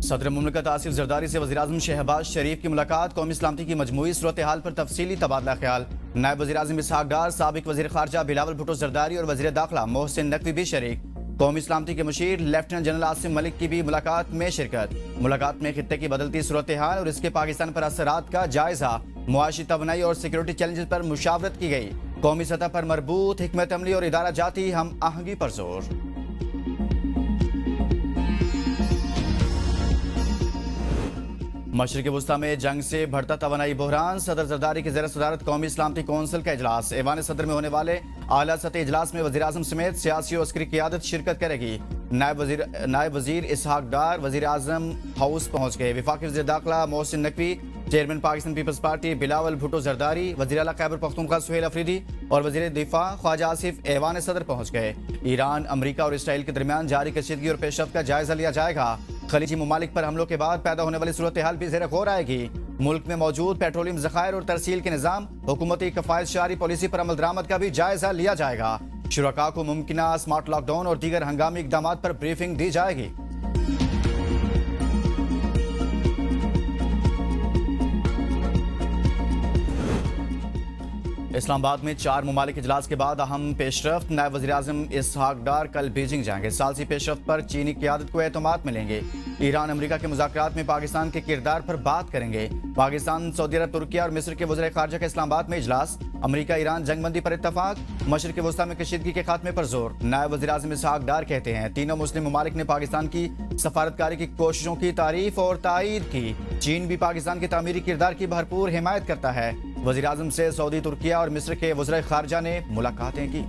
सदर मुमलिकत आसिफ जरदारी से वज़ीर-ए-आज़म शहबाज शरीफ की मुलाकात, कौमी सलामती की मजमूई सूरत हाल पर तफसीली तबादला ख्याल। नायब वज़ीर-ए-आज़म इसहाक डार, साबिक वज़ीर ख़ारजा बिलावल भुट्टो जरदारी और वज़ीर दाखिला मोहसिन नकवी भी शरीक। कौमी सलामती के मुशीर लेफ्टिनेंट जनरल आसिम मलिक की भी मुलाकात में शिरकत। मुलाकात में खित्ते की बदलती सूरत हाल और इसके पाकिस्तान पर असरात का जायजा, मुआशी तवानाई और सिक्योरिटी चैलेंजेस पर मुशावरत की गई। कौमी सतह पर मरबूत हिकमत अमली और इदारा जाती हम आहंगी पर जोर। मशरिक़ वुस्ता में जंग से बढ़ता तवानाई बहरान, सदर जरदारी की ज़ेर सदारत कौमी सलामती कौंसिल का इजलास। ऐवान सदर में होने वाले आला सतह इजलास में वज़ीर आज़म समेत सियासी और अस्करी क़ियादत शिरकत करेगी। नायब वज़ीर इसहाक डार वज़ीर आज़म हाउस पहुँच गए। वफाकी वज़ीर दाखिला Mohsin Naqvi, chairman Pakistan Peoples Party Bilawal Bhutto Zardari, वज़ीर आला खैबर पख्तूनख्वा सुहेल अफरीदी और वज़ीर दिफा ख्वाजा आसिफ ऐवान सदर पहुँच गए। ईरान, अमरीका और इसराइल के दरमियान जारी कशीदगी और पेशरफ्त का जायजा लिया जाएगा। खलीजी ममालिक पर हमलों के बाद पैदा होने वाली सूरत हाल भी ज़ेर गौर आएगी। मुल्क में मौजूद पेट्रोलियम ज़खायर और तरसील के निज़ाम, हुकूमती कफ़ायत शारी पॉलिसी पर अमल दरामद का भी जायजा लिया जाएगा। शुरका को मुमकिना स्मार्ट लॉकडाउन और दीगर हंगामी इक़दाम पर ब्रीफिंग दी जाएगी। इस्लामाबाद में 4 ममालिक इजलास के बाद अहम पेशरफ्त। नायब वज़ीर-ए-आज़म इसहाक डार कल बीजिंग जाएंगे। सालसी पेशरफ्त पर चीनी क़ियादत को एतमाद मिलेंगे। ईरान अमरीका के मुज़ाकरात में पाकिस्तान के किरदार पर बात करेंगे। पाकिस्तान, सऊदी अरब, तुर्की और मिस्र के वज़ीर ख़ारजा का इस्लामाबाद में इजलास। अमरीका ईरान जंगबंदी पर इत्तफाक, मशरिक़ वुस्ता में कशीदगी के खात्मे पर जोर। नायब वज़ीर-ए-आज़म इसहाक डार कहते हैं तीनों मुस्लिम ममालिक ने पाकिस्तान की सफारतकारी की कोशिशों की तारीफ और तायीद की। चीन भी पाकिस्तान के तामीरी किरदार की भरपूर हिमायत करता है। वज़ीर-ए-आज़म से सऊदी, तुर्की और मिस्र के वज़ीर ख़ारजा ने मुलाकातें की।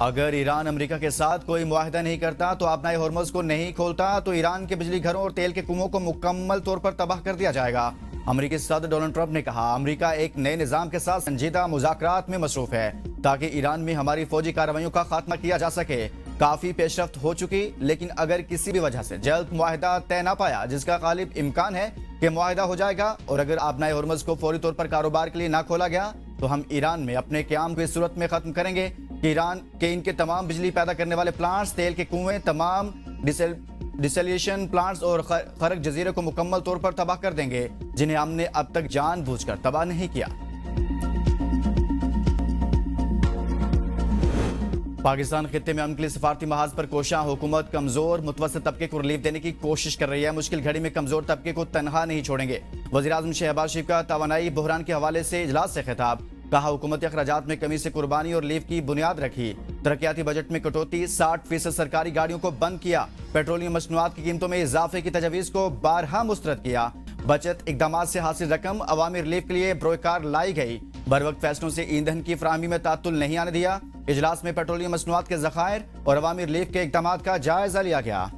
अगर ईरान अमेरिका के साथ कोई मुआहदा नहीं करता तो अपनाए हॉर्मुज़ को नहीं खोलता तो ईरान के बिजली घरों और तेल के कुओं को मुकम्मल तौर पर तबाह कर दिया जाएगा। अमेरिकी सदर डोनाल्ड ट्रंप ने कहा अमेरिका एक नए निज़ाम के साथ संजीदा मुज़ाकरात में मसरूफ है ताकि ईरान में हमारी फौजी कार्रवाइयों का खात्मा किया जा सके। काफ़ी पेशरफ्त हो चुकी, लेकिन अगर किसी भी वजह से जल्द मुआहदा तय ना पाया, जिसका गालिब इम्कान है कि मुआहदा हो जाएगा, और अगर अपनाए हॉर्मुज़ को फौरी तौर पर कारोबार के लिए ना खोला गया तो हम ईरान में अपने क़याम को इस सूरत में ख़त्म करेंगे कि ईरान के इनके तमाम बिजली पैदा करने वाले प्लांट्स, तेल के कुएं, तमाम डिसैलिनेशन प्लांट्स और खरक जजीरे को मुकम्मल तौर पर तबाह कर देंगे, जिन्हें हमने अब तक जानबूझकर तबाह नहीं किया। पाकिस्तान खित्ते में अमन के लिए सफारती महाज पर कोशां, हुकूमत कमजोर मुतवस्सित तबके को रिलीफ देने की कोशिश कर रही है। मुश्किल घड़ी में कमजोर तबके को तनहा नहीं छोड़ेंगे। वज़ीर-ए-आज़म शहबाज शरीफ का तवानाई बहरान के हवाले से इजलास से खिताब, कहा हुकूमती अखराजात में कमी से कुर्बानी और लीव की बुनियाद रखी। तरक्याती बजट में कटौती, 60% सरकारी गाड़ियों को बंद किया। पेट्रोलियम मसनूआत की कीमतों में इजाफे की तजवीज़ को बारहा मुस्तरद किया। बचत इकदाम से हासिल रकम अवामी रिलीफ के लिए बरोकार लाई गई। बर वक्त फैसलों से ईंधन की फराहमी में तातुल नहीं आने दिया। इजलास में पेट्रोलियम मसनूआत के ज़खायर और अवामी रिलीफ के इकदाम का जायजा लिया गया।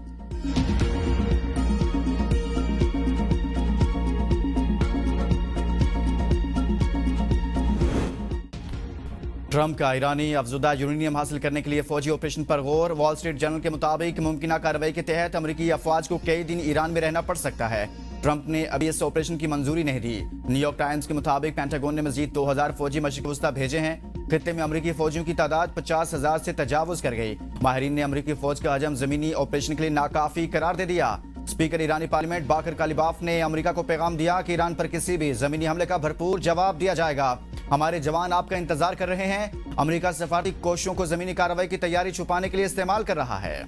ट्रंप का ईरानी अफजुदा यूरेनियम हासिल करने के लिए फौजी ऑपरेशन पर गौर। वॉल स्ट्रीट जर्नल के मुताबिक मुमकिन कार्रवाई के तहत अमरीकी अफवाज को कई दिन ईरान में रहना पड़ सकता है। ट्रंप ने अभी इस ऑपरेशन की मंजूरी नहीं दी। न्यूयॉर्क टाइम्स के मुताबिक पेंटागन ने मजीद 2000 फौजी मशरिक़ वुस्ता भेजे हैं। खित्ते में अमरीकी फौजियों की तादाद 50,000 से तजावुज कर गई। माहिरीन ने अमरीकी फौज का हजम जमीनी ऑपरेशन के लिए नाकाफी करार दे दिया। स्पीकर ईरानी पार्लियामेंट बाकर कालिबाफ ने अमरीका को पैगाम दिया कि ईरान पर किसी भी जमीनी हमले का भरपूर जवाब दिया जाएगा। हमारे जवान आपका इंतजार कर रहे हैं। अमरीका सफारती कोशिशों को जमीनी कार्रवाई की तैयारी छुपाने के लिए इस्तेमाल कर रहा है।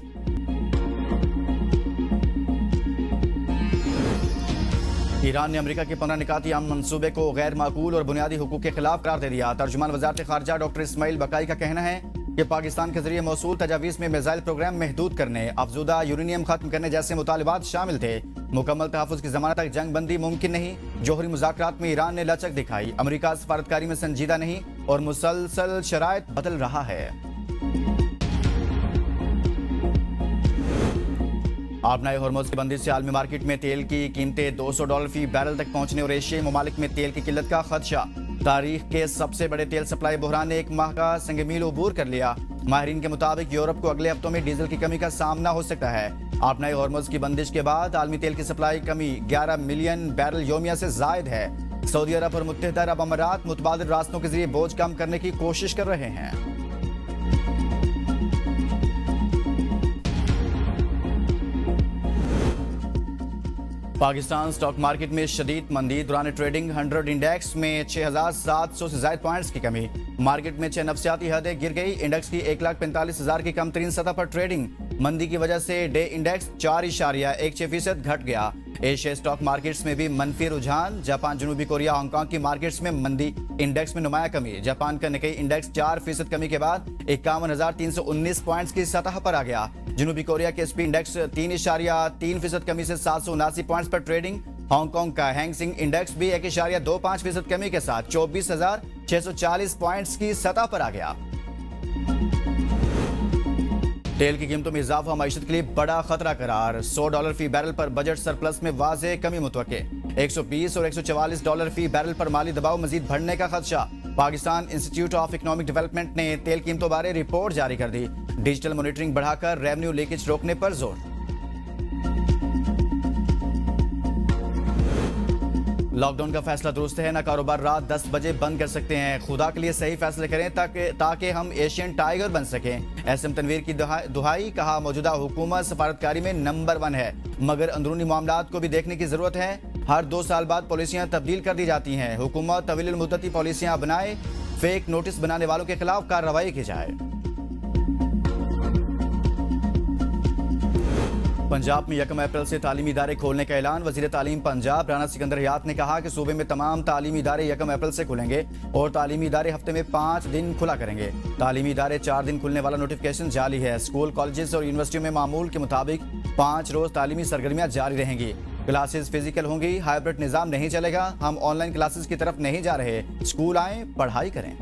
ईरान ने अमेरिका के 15 निकाती अमन मंसूबे को गैर माकूल और बुनियादी हुकूक के खिलाफ करार दे दिया। तर्जुमान वज़ारत ख़ारजा डॉक्टर इस्माइल बकाई का कहना है कि पाकिस्तान के जरिए मौसूल तजावीज़ में मिसाइल प्रोग्राम महदूद करने, अफजुदा यूरेनियम खत्म करने जैसे मुतालिबात शामिल थे। मुकम्मल तहफ़्फ़ुज़ की ज़मानत तक जंग बंदी मुमकिन नहीं। जौहरी मुज़ाकरात में ईरान ने लचक दिखाई। अमरीका सफारतकारी में संजीदा नहीं और मुसलसल शराइत बदल रहा है। अपनाए हॉर्मुज़ की बंदी से आलमी मार्केट में तेल की कीमतें $200 फी बैरल तक पहुंचने और एशियाई ममालिक में तेल की किल्लत का खदशा। तारीख के सबसे बड़े तेल सप्लाई बहरान ने 1 माह का संगमील अबूर कर लिया। माहिरीन के मुताबिक यूरोप को अगले हफ्तों में डीजल की कमी का सामना हो सकता है। अपनाए हॉर्मुज़ की बंदिश के बाद आलमी तेल की सप्लाई कमी 11 मिलियन बैरल योमिया से जायद है। सऊदी अरब और मुत्तहिदा अरब अमारात मुतबादिल रास्तों के जरिए बोझ कम करने की कोशिश कर रहे हैं। पाकिस्तान स्टॉक मार्केट में शदीद मंदी दौरान ट्रेडिंग 100 इंडेक्स में 6,700 से ज्यादा पॉइंट्स की कमी। मार्केट में 6 नफ्सियाती हदें गिर गई। इंडेक्स की 1,45,000 की कम तरीन सतह पर ट्रेडिंग। मंदी की वजह से डे इंडेक्स 4.16% घट गया। एशिया स्टॉक मार्केट्स में भी मनफी रुझान। जापान, जनूबी कोरिया, हांगकांग की मार्केट्स में मंदी। इंडेक्स में नुमाया कमी। जापान का निकेई इंडेक्स 4% कमी के बाद 51,319 पॉइंट्स की सतह पर आ गया। जनूबी कोरिया के एसपी इंडेक्स 3.3% कमी से 779 पॉइंट्स पर ट्रेडिंग। हांगकांग का हैंगसेंग इंडेक्स भी 1.25% कमी के साथ 24,640 पॉइंट्स की सतह पर आ गया। तेल की कीमतों में इजाफा मईशत के लिए बड़ा खतरा करार। $100 फी बैरल पर बजट सरप्लस में वाज़ेह कमी मुतवक्के। 120 और $144 फी बैरल पर माली दबाव मजीद बढ़ने का खदशा। Pakistan Institute of Economic Development ने तेल कीमतों बारे रिपोर्ट जारी कर दी। डिजिटल मॉनिटरिंग बढ़ाकर रेवेन्यू लीकेज रोकने पर जोर। लॉकडाउन का फैसला दुरुस्त है। ना कारोबार रात 10 बजे बंद कर सकते हैं। खुदा के लिए सही फैसले करें ताकि हम एशियन टाइगर बन सकें। एसएम तनवीर की दुहाई। कहा मौजूदा हुकूमत सफारतकारी में नंबर 1 है, मगर अंदरूनी मामलात को भी देखने की जरूरत है। हर 2 साल बाद पॉलिसियां तब्दील कर दी जाती हैं। हुकूमत तवील मुद्दती पॉलिसियां बनाए। फेक नोटिस बनाने वालों के खिलाफ कार्रवाई की जाए। पंजाब में 1 अप्रैल से तालीमी इदारे खोलने का ऐलान। वजीर तालीम पंजाब राना सिकंदर हयात ने कहा कि सूबे में तमाम तालीमी इदारे 1 अप्रैल से खुलेंगे और तालीमी इदारे हफ्ते में 5 दिन खुला करेंगे। तालीमी इदारे 4 दिन खुलने वाला नोटिफिकेशन जारी है। स्कूल, कॉलेजेस और यूनिवर्सिटियों में मामूल के मुताबिक 5 रोज तालीमी सरगर्मियां जारी रहेंगी। क्लासेस फिजिकल होंगी, हाइब्रिड निजाम नहीं चलेगा। हम ऑनलाइन क्लासेस की तरफ नहीं जा रहे। स्कूल आएं, पढ़ाई करें।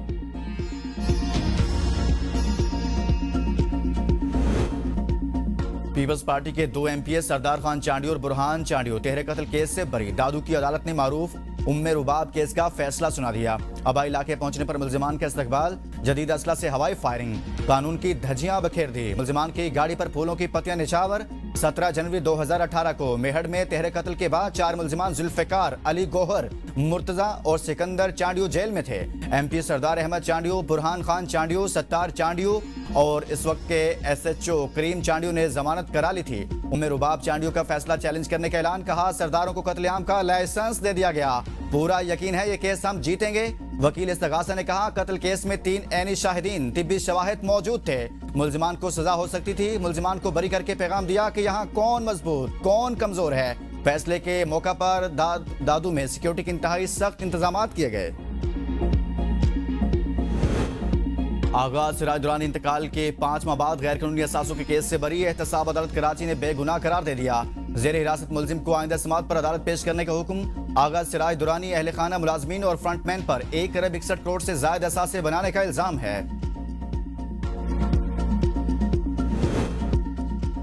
पीपल्स पार्टी के 2 एमपीएस सरदार खान चांडियो और बुरहान चांडियो तेहरे कत्ल केस से बरी। दादू की अदालत ने मारूफ उम्मे रुबाब केस का फैसला सुना दिया। आबाई इलाके पहुंचने पर मुल्जिमान का इस्तकबाल। जदीद असला से हवाई फायरिंग। कानून की धज्जियां बखेर दी। मुल्जिमान की गाड़ी पर फूलों की पत्तियां निछावर। 17 जनवरी 2018 को मेहड़ में तेहरे कत्ल के बाद 4 मुल्जिमान जुल्फिकार, अली गोहर, मुर्तजा और सिकंदर चांडियो जेल में थे। एमपी सरदार अहमद चांडियो, बुरहान खान चांडियो, सत्तार चांडियो और इस वक्त के एसएचओ करीम चांडियो ने जमानत करा ली थी। उम्मे रुबाब चांडियो का फैसला चैलेंज करने का ऐलान। कहा सरदारों को कत्लेआम का लाइसेंस दे दिया गया। पूरा यकीन है ये केस हम जीतेंगे। वकील इस्तगासा ने कहा कत्ल केस में 3 ऐनी शाहिदीन, तिब्बी शवाहिद मौजूद थे। मुल्जिमान को सजा हो सकती थी। मुल्जिमान को बरी करके पैगाम दिया कि यहाँ कौन मजबूत कौन कमजोर है। फैसले के मौका पर दादू में सिक्योरिटी के इंतहाई सख्त इंतजाम किए गए। आगाज सिराज दुरानी इंतकाल के 5 माह बाद गैर कानूनी असासों के केस से बरी। एहतसाब अदालत कराची ने बेगुनाह करार दे दिया। जेर हिरासत मुलजिम को आइंदा समात पर अदालत पेश करने का हुक्म। आगाज सिराज दुरानी, अहले खाना, मुलाजमीन और फ्रंटमैन पर 1 अरब 61 करोड़ से ज्यादा असासे बनाने का इल्जाम है।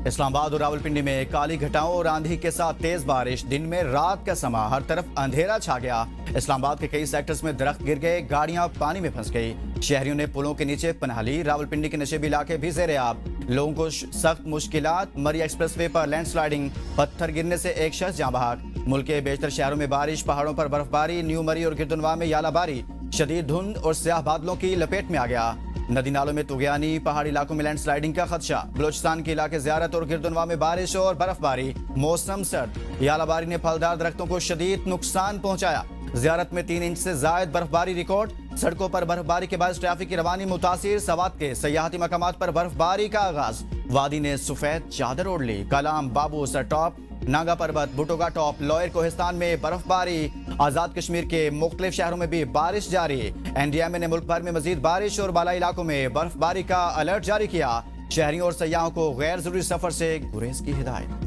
इस्लामाबाद और रावलपिंडी में काली घटाओं और आंधी के साथ तेज बारिश। दिन में रात का समा हर तरफ अंधेरा छा गया। इस्लामाबाद के कई सेक्टर्स में दरख्त गिर गए, गाड़ियां पानी में फंस गई। शहरियों ने पुलों के नीचे पनाह ली। रावलपिंडी के नशेबी इलाके भी ज़ेरे आब। लोगों को सख्त मुश्किलात। मरी एक्सप्रेसवे पर लैंडस्लाइडिंग, पत्थर गिरने से एक शख्स जाँ बहक। मुल्क के बेशतर शहरों में बारिश, पहाड़ों पर बर्फबारी। न्यू मरी और गिरदुनवा में यालाबारी। शदीद धुंध और स्याह बादलों की लपेट में आ गया। नदी नालों में तुगयानी, पहाड़ी इलाकों में लैंडस्लाइडिंग का खदशा। बलोचिस्तान के इलाके ज़ियारत और गिरदुनवा में बारिश और बर्फबारी। मौसम सर्द। यालाबारी ने फलदार दरख्तों को शदीद नुकसान पहुंचाया। ज़ियारत में 3 इंच से जायद बर्फबारी रिकॉर्ड। सड़कों पर बर्फबारी के बाद ट्रैफिक की रवानी मुतासिर। सवात के सयाहती मकामात पर बर्फबारी का आगाज। वादी ने सफेद चादर ओढ़ ली। कलाम, बाबू सर टॉप, नागा पर्वत, बुटोगा टॉप, लोयर कोहिस्तान में बर्फबारी। आजाद कश्मीर के मुख्तलिफ शहरों में भी बारिश जारी। एनडीएमए ने मुल्क भर में मजीद बारिश और बालाई इलाकों में बर्फबारी का अलर्ट जारी किया। शहरियों और सयाहों को गैर जरूरी सफर से गुरेज की हिदायत।